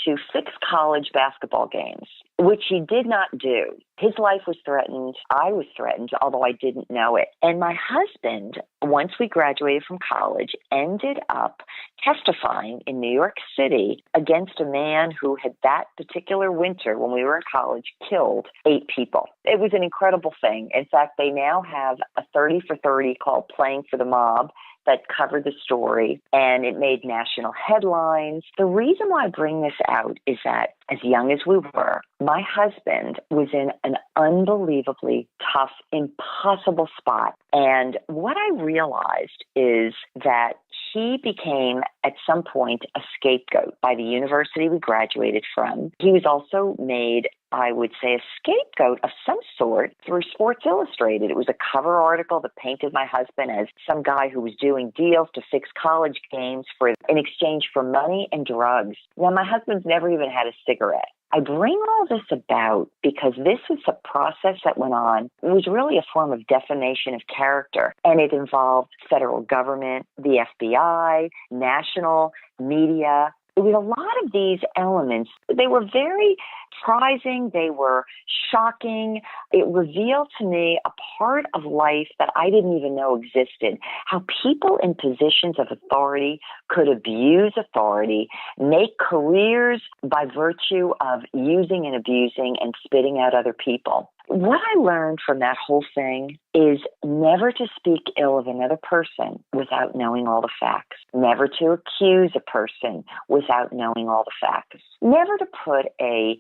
to fix college basketball games, which he did not do. His life was threatened. I was threatened, although I didn't know it. And my husband, once we graduated from college, ended up testifying in New York City against a man who had that particular winter when we were in college killed 8 people. It was an incredible thing. In fact, they now have a 30 for 30 called Playing for the Mob that covered the story, and it made national headlines. The reason why I bring this out is that as young as we were, my husband was in an unbelievably tough, impossible spot. And what I realized is that he became, at some point, a scapegoat by the university we graduated from. He was also made, I would say, a scapegoat of some sort through Sports Illustrated. It was a cover article that painted my husband as some guy who was doing deals to fix college games in exchange for money and drugs. Now, my husband's never even had a cigarette. I bring all this about because this was a process that went on. It was really a form of defamation of character, and it involved federal government, the FBI, national media. It was a lot of these elements. They were very surprising. They were shocking. It revealed to me a part of life that I didn't even know existed, how people in positions of authority could abuse authority, make careers by virtue of using and abusing and spitting out other people. What I learned from that whole thing is never to speak ill of another person without knowing all the facts. Never to accuse a person without knowing all the facts. Never to put a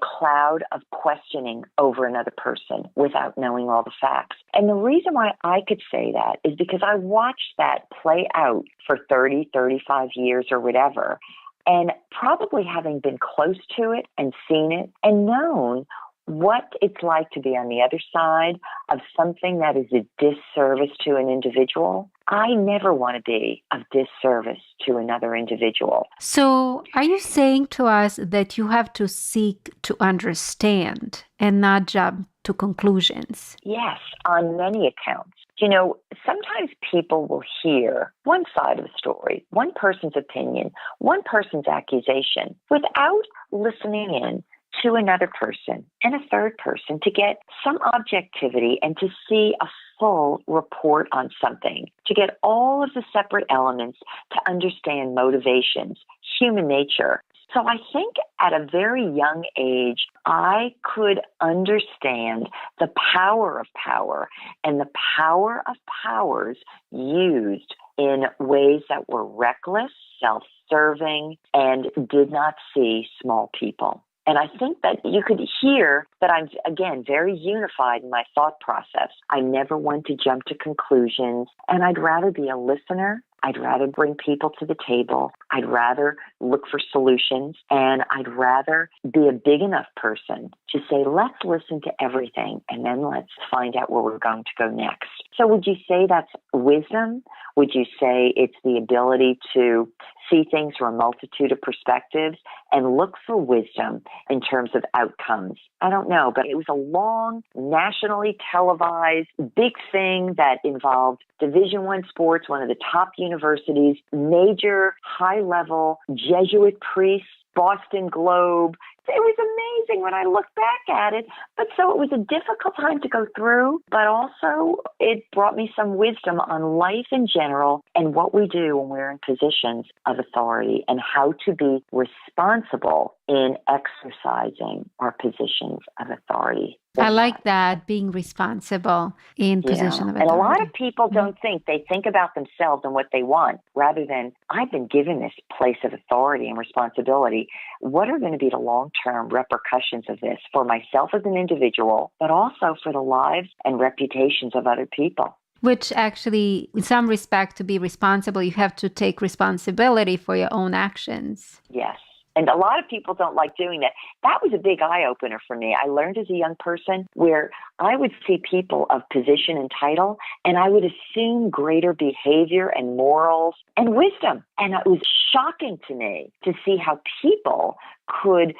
cloud of questioning over another person without knowing all the facts. And the reason why I could say that is because I watched that play out for 30, 35 years or whatever, and probably having been close to it and seen it and known what it's like to be on the other side of something that is a disservice to an individual. I never want to be of disservice to another individual. So are you saying to us that you have to seek to understand and not jump to conclusions? Yes, on many accounts. You know, sometimes people will hear one side of the story, one person's opinion, one person's accusation, without listening in to another person and a third person to get some objectivity and to see a full report on something, to get all of the separate elements to understand motivations, human nature. So I think at a very young age, I could understand the power of power and the power of powers used in ways that were reckless, self-serving, and did not see small people. And I think that you could hear that I'm, again, very unified in my thought process. I never want to jump to conclusions, and I'd rather be a listener. I'd rather bring people to the table. I'd rather look for solutions, and I'd rather be a big enough person to say, let's listen to everything, and then let's find out where we're going to go next. So would you say that's wisdom? Would you say it's the ability to see things from a multitude of perspectives and look for wisdom in terms of outcomes? I don't know, but it was a long, nationally televised, big thing that involved Division I sports, one of the top universities, major, high-level Jesuit priests, Boston Globe. It was amazing when I look back at it. But so it was a difficult time to go through, but also it brought me some wisdom on life in general and what we do when we're in positions of authority and how to be responsible in exercising our positions of authority. I like that, being responsible in position of authority. And a lot of people don't think. They think about themselves and what they want rather than, I've been given this place of authority and responsibility. What are going to be the long-term repercussions of this for myself as an individual, but also for the lives and reputations of other people? Which actually, in some respect, to be responsible, you have to take responsibility for your own actions. Yes. And a lot of people don't like doing that. That was a big eye-opener for me. I learned as a young person where I would see people of position and title, and I would assume greater behavior and morals and wisdom. And it was shocking to me to see how people could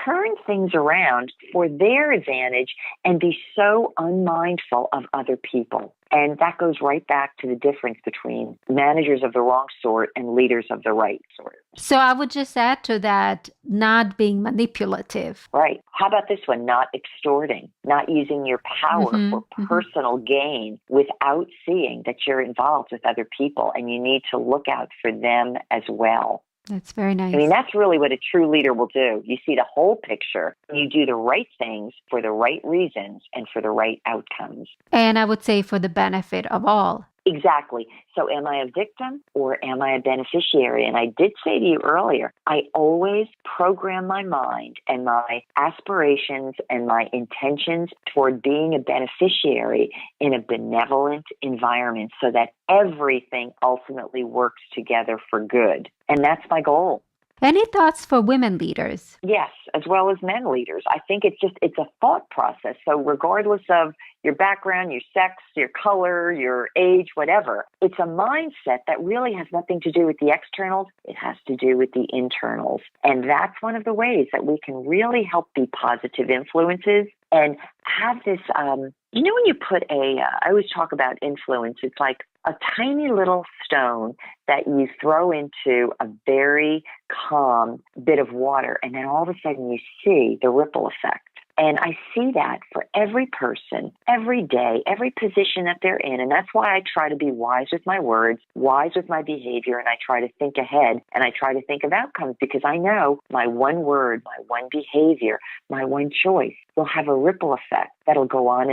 turn things around for their advantage and be so unmindful of other people. And that goes right back to the difference between managers of the wrong sort and leaders of the right sort. So I would just add to that, not being manipulative. Right. How about this one? Not extorting, not using your power for personal gain without seeing that you're involved with other people and you need to look out for them as well. That's very nice. I mean, that's really what a true leader will do. You see the whole picture. You do the right things for the right reasons and for the right outcomes. And I would say for the benefit of all. Exactly. So am I a victim or am I a beneficiary? And I did say to you earlier, I always program my mind and my aspirations and my intentions toward being a beneficiary in a benevolent environment so that everything ultimately works together for good. And that's my goal. Any thoughts for women leaders? Yes, as well as men leaders. I think it's a thought process. So regardless of your background, your sex, your color, your age, whatever, it's a mindset that really has nothing to do with the externals. It has to do with the internals. And that's one of the ways that we can really help be positive influences and have this, when you put I always talk about influence, it's like a tiny little stone that you throw into a very calm bit of water, and then all of a sudden you see the ripple effect. And I see that for every person, every day, every position that they're in. And that's why I try to be wise with my words, wise with my behavior, and I try to think ahead and I try to think of outcomes because I know my one word, my one behavior, my one choice will have a ripple effect that'll go on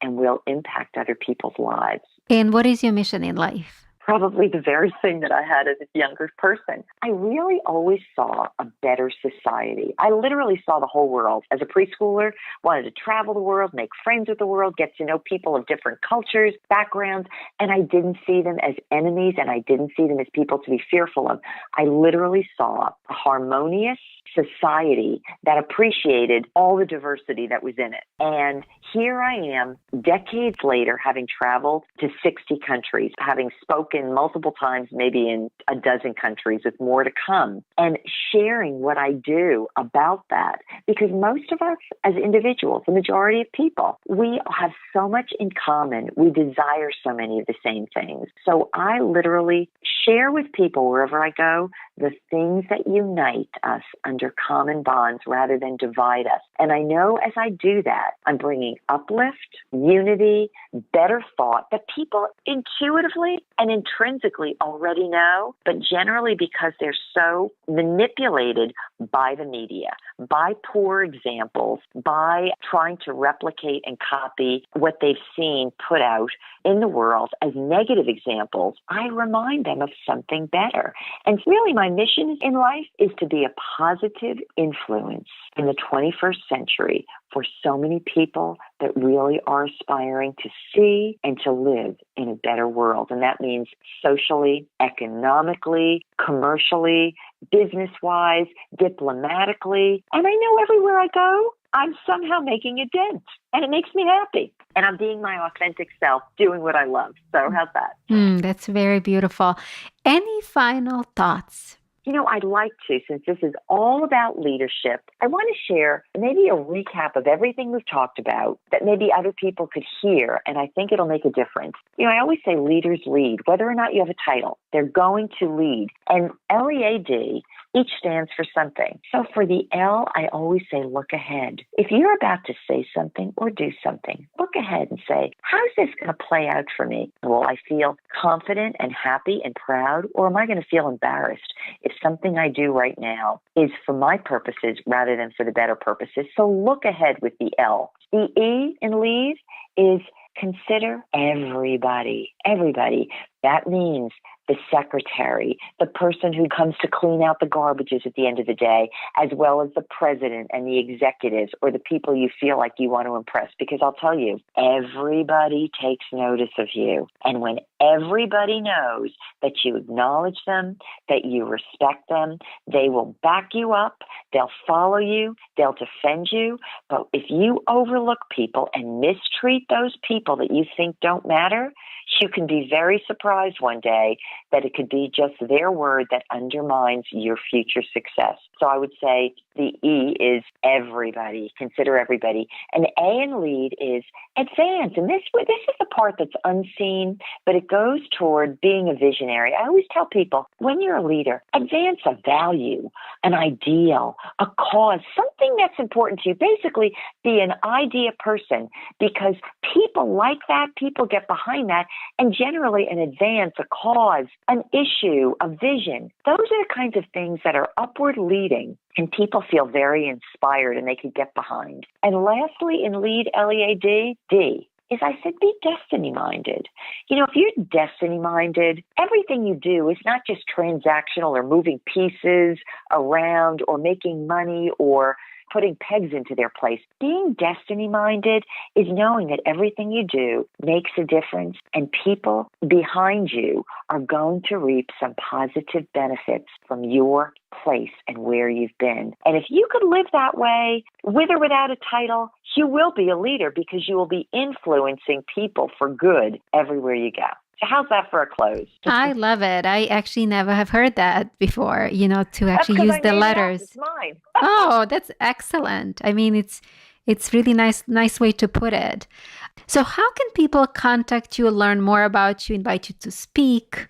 and will impact other people's lives. And what is your mission in life? Probably the very thing that I had as a younger person. I really always saw a better society. I literally saw the whole world. As a preschooler, wanted to travel the world, make friends with the world, get to know people of different cultures, backgrounds, and I didn't see them as enemies and I didn't see them as people to be fearful of. I literally saw a harmonious society that appreciated all the diversity that was in it. And here I am, decades later, having traveled to 60 countries, having spoken multiple times, maybe in a dozen countries with more to come, and sharing what I do about that. Because most of us as individuals, the majority of people, we have so much in common. We desire so many of the same things. So I literally share with people wherever I go the things that unite us under common bonds rather than divide us. And I know as I do that, I'm bringing uplift, unity, better thought that people intuitively and intrinsically already know, but generally because they're so manipulated by the media, by poor examples, by trying to replicate and copy what they've seen put out in the world as negative examples, I remind them of something better. And really my mission in life is to be a positive influence in the 21st century for so many people that really are aspiring to see and to live in a better world. And that means socially, economically, commercially, business-wise, diplomatically. And I know everywhere I go, I'm somehow making a dent. And it makes me happy. And I'm being my authentic self, doing what I love. So how's that? That's very beautiful. Any final thoughts? I'd like to, since this is all about leadership, I want to share maybe a recap of everything we've talked about that maybe other people could hear, and I think it'll make a difference. I always say leaders lead, whether or not you have a title. They're going to lead. And LEAD, each stands for something. So for the L, I always say look ahead. If you're about to say something or do something, look ahead and say, how's this going to play out for me? Will I feel confident and happy and proud, or am I going to feel embarrassed if something I do right now is for my purposes rather than for the better purposes? So look ahead with the L. The E in lead is consider everybody. Everybody. That means the secretary, the person who comes to clean out the garbages at the end of the day, as well as the president and the executives or the people you feel like you want to impress. Because I'll tell you, everybody takes notice of you. And when everybody knows that you acknowledge them, that you respect them, they will back you up, they'll follow you, they'll defend you. But if you overlook people and mistreat those people that you think don't matter, you can be very surprised one day that it could be just their word that undermines your future success. So I would say the E is everybody. Consider everybody. And A in lead is advance. And this is the part that's unseen, but it goes toward being a visionary. I always tell people, when you're a leader, advance a value, an ideal, a cause, something that's important to you. Basically, be an idea person, because people like that, people get behind that, and generally an advance, a cause, an issue, a vision. Those are the kinds of things that are upward leading, and people feel very inspired and they could get behind. And lastly, in lead, L-E-A-D, D, is I said, be destiny-minded. You know, if you're destiny-minded, everything you do is not just transactional or moving pieces around or making money or putting pegs into their place. Being destiny-minded is knowing that everything you do makes a difference, and people behind you are going to reap some positive benefits from your place and where you've been. And if you could live that way, with or without a title, you will be a leader, because you will be influencing people for good everywhere you go. So how's that for a close? I love it. I actually never have heard that before, to actually use the letters. It's mine. Oh, that's excellent. I mean, it's really nice way to put it. So how can people contact you, learn more about you, invite you to speak?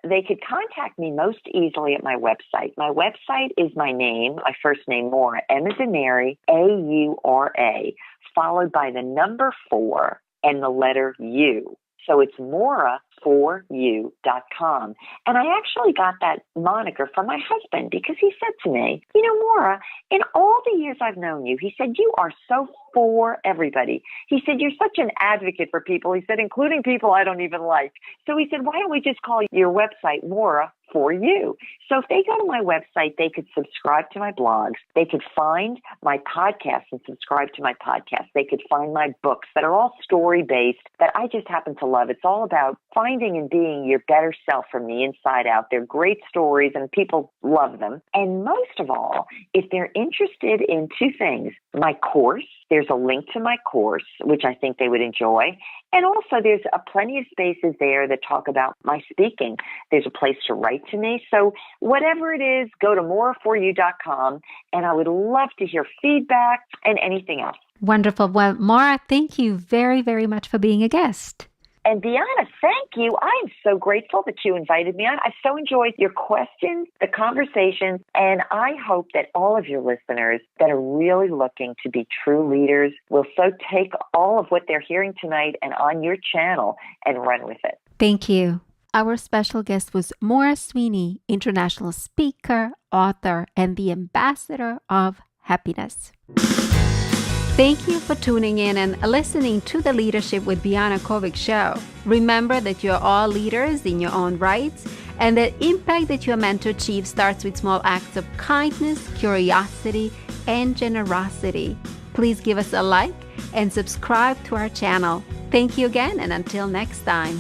They could contact me most easily at my website. My website is my name, my first name, Maura, M as in Mary, A-U-R-A, followed by the number 4 and the letter U. So it's Maura4U.com. And I actually got that moniker from my husband, because he said to me, Maura, in all the years I've known you, he said, you are so for everybody. He said, you're such an advocate for people. He said, including people I don't even like. So he said, why don't we just call your website Maura for You? So if they go to my website, they could subscribe to my blogs. They could find my podcast and subscribe to my podcast. They could find my books that are all story-based that I just happen to love. It's all about finding and being your better self from the inside out. They're great stories and people love them. And most of all, if they're interested in 2 things, my course, there's a link to my course, which I think they would enjoy. And also there's plenty of spaces there that talk about my speaking. There's a place to write to me. So whatever it is, go to Maura4U.com, and I would love to hear feedback and anything else. Wonderful. Well, Maura, thank you very, very much for being a guest. And Biana, thank you. I am so grateful that you invited me on. I so enjoyed your questions, the conversations, and I hope that all of your listeners that are really looking to be true leaders will so take all of what they're hearing tonight and on your channel and run with it. Thank you. Our special guest was Maura Sweeney, international speaker, author, and the ambassador of happiness. Thank you for tuning in and listening to the Leadership with Biana Kovic Show. Remember that you're all leaders in your own rights, and the impact that you're meant to achieve starts with small acts of kindness, curiosity, and generosity. Please give us a like and subscribe to our channel. Thank you again, and until next time.